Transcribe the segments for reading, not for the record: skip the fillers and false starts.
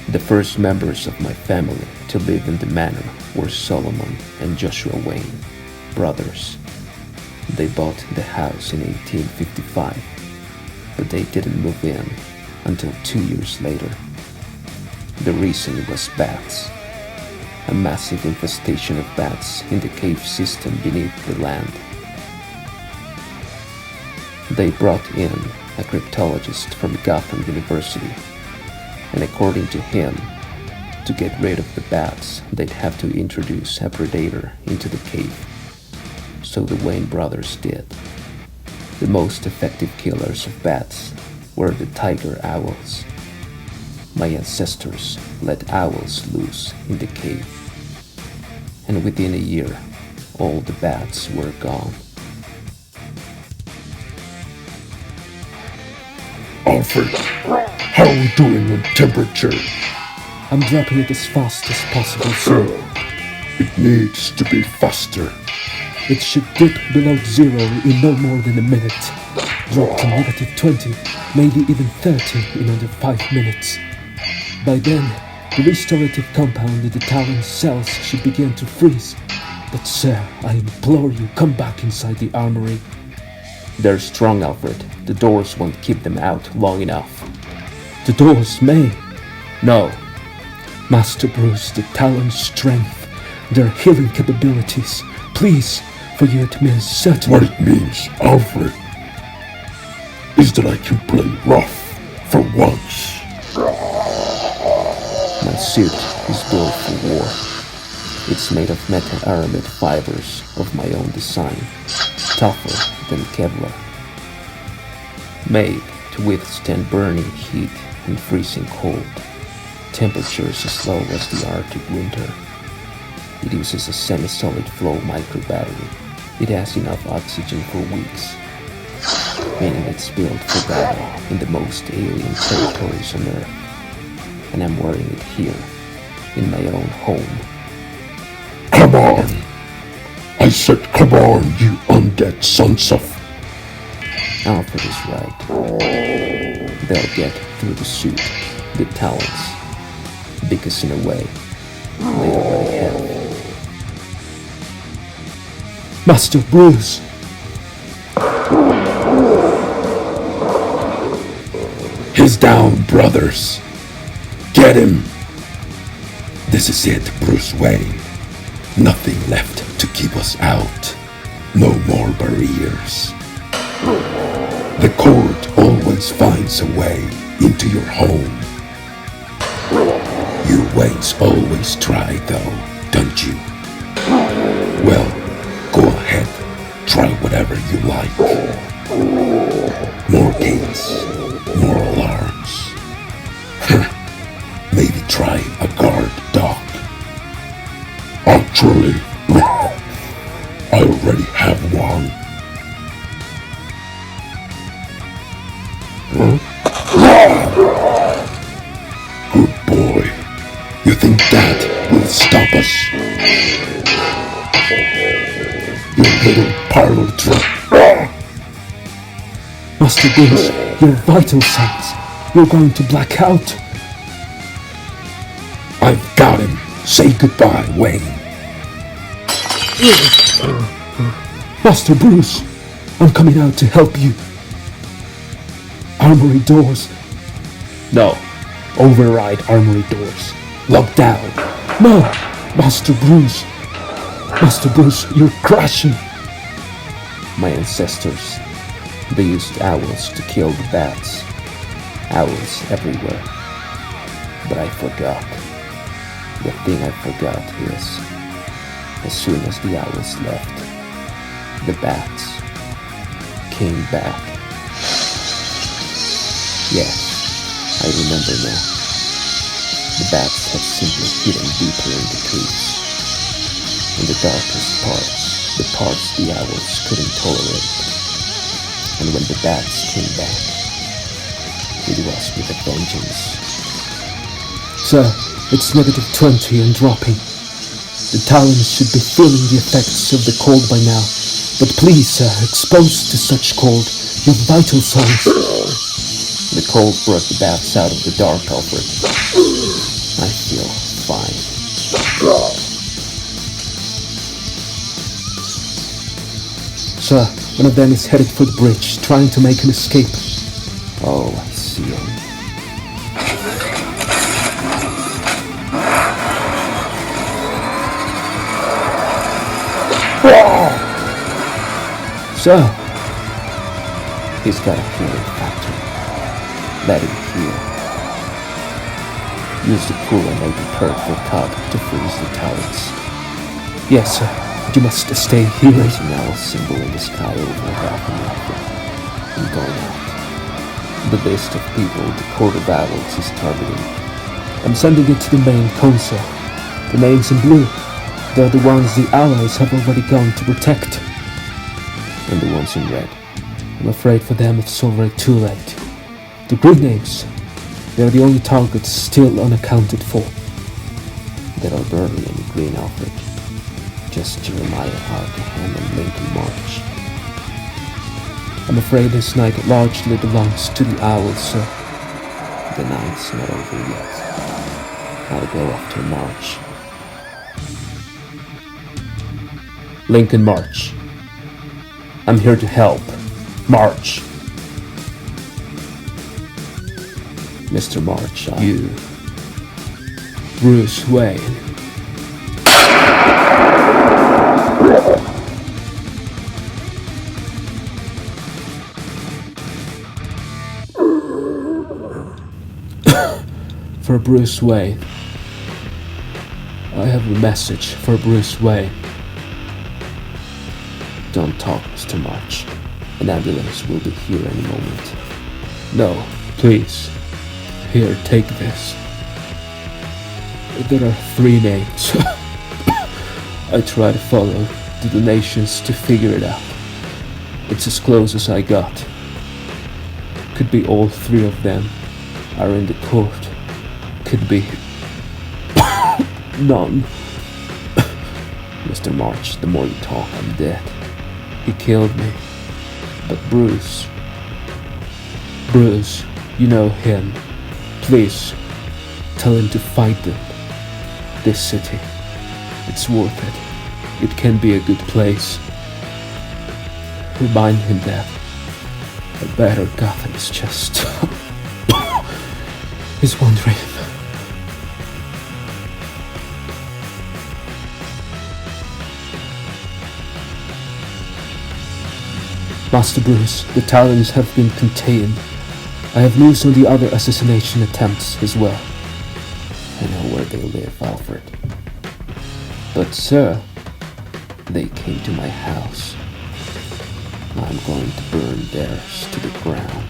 The first members of my family to live in the manor were Solomon and Joshua Wayne, brothers. They bought the house in 1855, but they didn't move in until 2 years later. The reason was bats. A massive infestation of bats in the cave system beneath the land. They brought in a cryptologist from Gotham University, and according to him, to get rid of the bats, they'd have to introduce a predator into the cave. So the Wayne brothers did. The most effective killers of bats were the tiger owls. My ancestors let owls loose in the cave, and within a year, all the bats were gone. Alfred, how are we doing on temperature? I'm dropping it as fast as possible, sir. It needs to be faster. It should dip below zero in no more than a minute. Drop to -20, maybe even 30 in under 5 minutes. By then, the restorative compound in the Talon's cells should begin to freeze. But sir, I implore you, come back inside the armory. They're strong, Alfred. The doors won't keep them out long enough. The doors may. No. Master Bruce, the Talon's strength, their healing capabilities. Please, for you it means certain. What it means, Alfred, is that I can play rough for once. My suit is built for war. It's made of meta-aramid fibers of my own design, tougher than Kevlar. Made to withstand burning heat and freezing cold, temperatures as low as the Arctic winter. It uses a semi-solid flow micro battery. It has enough oxygen for weeks, meaning it's built for battle in the most alien territories on Earth. And I'm wearing it here, in my own home. Come on! I said come on, you undead sons of... Alfred is right. They'll get through the suit, the talons, because in a way, they already have. Master Bruce! He's down, brothers. Get him! This is it, Bruce Wayne. Nothing left to keep us out. No more barriers. The court always finds a way into your home. You Waynes always try though, don't you? Well, go ahead. Try whatever you like. More gates, more alarms. Maybe try a guard dog. Actually, I already have one. Good boy. You think that will stop us? You little parlor trick. Master Bruce, your vital signs. You're going to black out. I've got him. Say goodbye, Wayne. Master Bruce, I'm coming out to help you. Armory doors. No. Override armory doors. Lock down. No, Master Bruce. Master Bruce, you're crashing. My ancestors, they used owls to kill the bats. Owls everywhere. But I forgot. The thing I forgot is, as soon as the owls left, the bats came back. Yes, I remember now. The bats had simply hidden deeper in the caves, in the darkest parts, the parts the owls couldn't tolerate. And when the bats came back, it was with a vengeance. Sir, it's -20 and dropping. The Talons should be feeling the effects of the cold by now. But please, sir, exposed to such cold, your vital signs... The cold brought the bats out of the dark, Alfred. sir. One of them is headed for the bridge, trying to make an escape. Oh, I see him. Sir, He's got a healing factor. Let him heal. Use the pool and make a powerful cup to freeze the talents. yes, sir. You must stay here. There's an owl symbol in the sky over half an hour. I'm going out. The list of people the Court of Owls is targeting. I'm sending it to the main console. The names in blue. They're the ones the allies have already gone to protect. And the ones in red. I'm afraid for them it's already too late. The green names. They're the only targets still unaccounted for. There are barely any green Alfred. Just Jeremiah Arkham and Lincoln March. I'm afraid this night largely belongs to the owls, sir. The night's not over yet. I'll go after March. Lincoln March. I'm here to help. March. Mr. March, You. Bruce Wayne. For Bruce Wayne. I have a message for Bruce Wayne. Don't talk, Mr. March. An ambulance will be here any moment. No, please. Here, take this. There are 3 names. I try to follow the donations to figure it out. It's as close as I got. Could be all 3 of them are in the court. Could be none. Mr. March, the more you talk, I'm dead. He killed me. But Bruce, You know him. Please, tell him to fight them. This city, it's worth it. It can be a good place. Remind him that a better Gotham is just his one dream. Master Bruce, the Talons have been contained. I have news on the other assassination attempts as well. I know where they live, Alfred. But sir, They came to my house. I'm going to burn theirs to the ground.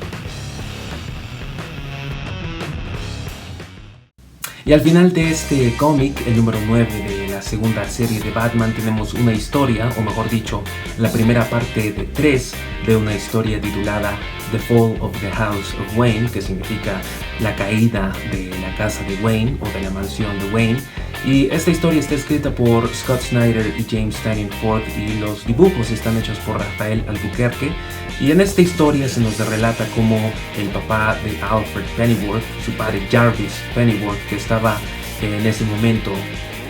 Y al final de este cómic, el número 9 de la segunda serie de Batman, tenemos una historia, o mejor dicho, la primera parte de 3 de una historia titulada The Fall of the House of Wayne, que significa la caída de la casa de Wayne o de la mansión de Wayne. Y esta historia está escrita por Scott Snyder y James Tynion Ford y los dibujos están hechos por Rafael Albuquerque. Y en esta historia se nos relata cómo el papá de Alfred Pennyworth, su padre Jarvis Pennyworth, que estaba en ese momento,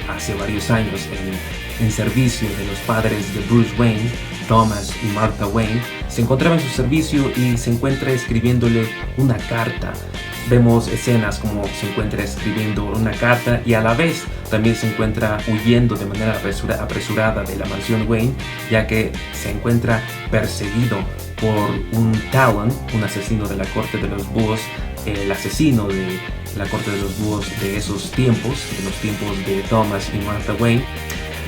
hace varios años, en servicio de los padres de Bruce Wayne, Thomas y Martha Wayne, se encontraba en su servicio y se encuentra escribiéndole una carta. Vemos escenas como se encuentra escribiendo una carta y a la vez también se encuentra huyendo de manera apresurada de la mansión Wayne, ya que se encuentra perseguido por un Talon, un asesino de la corte de los Búhos, el asesino de la corte de los Búhos de esos tiempos, de los tiempos de Thomas y Martha Wayne.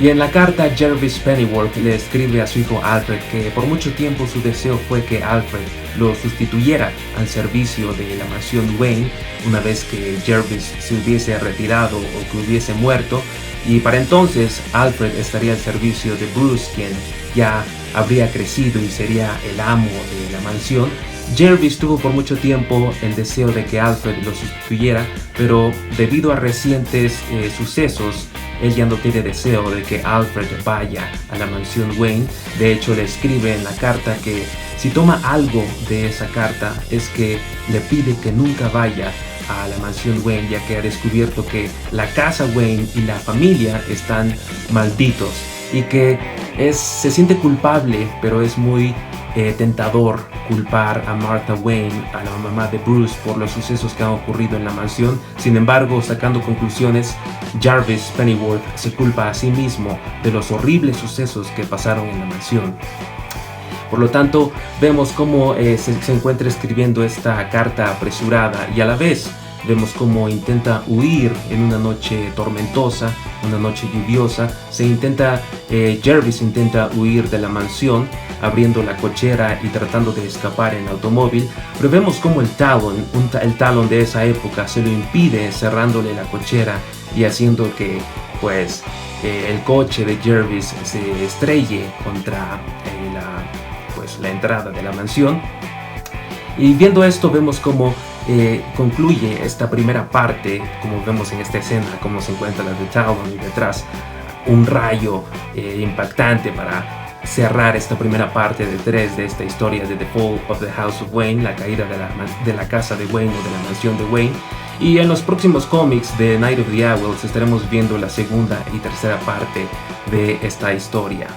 Y en la carta, Jarvis Pennyworth le escribe a su hijo Alfred que por mucho tiempo su deseo fue que Alfred lo sustituyera al servicio de la mansión Wayne una vez que Jarvis se hubiese retirado o que hubiese muerto, y para entonces Alfred estaría al servicio de Bruce, quien ya habría crecido y sería el amo de la mansión. Jarvis tuvo por mucho tiempo el deseo de que Alfred lo sustituyera, pero debido a recientes sucesos, él ya no tiene deseo de que Alfred vaya a la mansión Wayne. De hecho, le escribe en la carta que si toma algo de esa carta es que le pide que nunca vaya a la mansión Wayne, ya que ha descubierto que la casa Wayne y la familia están malditos y que Se siente culpable, pero es muy tentador culpar a Martha Wayne, a la mamá de Bruce, por los sucesos que han ocurrido en la mansión. Sin embargo, sacando conclusiones, Jarvis Pennyworth se culpa a sí mismo de los horribles sucesos que pasaron en la mansión. Por lo tanto, vemos cómo se encuentra escribiendo esta carta apresurada, y a la vez vemos cómo intenta huir en una noche tormentosa, una noche lluviosa. Jarvis intenta huir de la mansión, abriendo la cochera y tratando de escapar en automóvil, pero vemos cómo el talón de esa época se lo impide, cerrándole la cochera y haciendo que el coche de Jarvis se estrelle contra la entrada de la mansión. Y viendo esto, vemos cómo concluye esta primera parte, como vemos en esta escena, cómo se encuentra la de Talon y detrás un rayo impactante para cerrar esta primera parte de 3 de esta historia de The Fall of the House of Wayne, la caída de la casa de Wayne o de la mansión de Wayne. Y en los próximos cómics de Night of the Owls estaremos viendo la segunda y tercera parte de esta historia.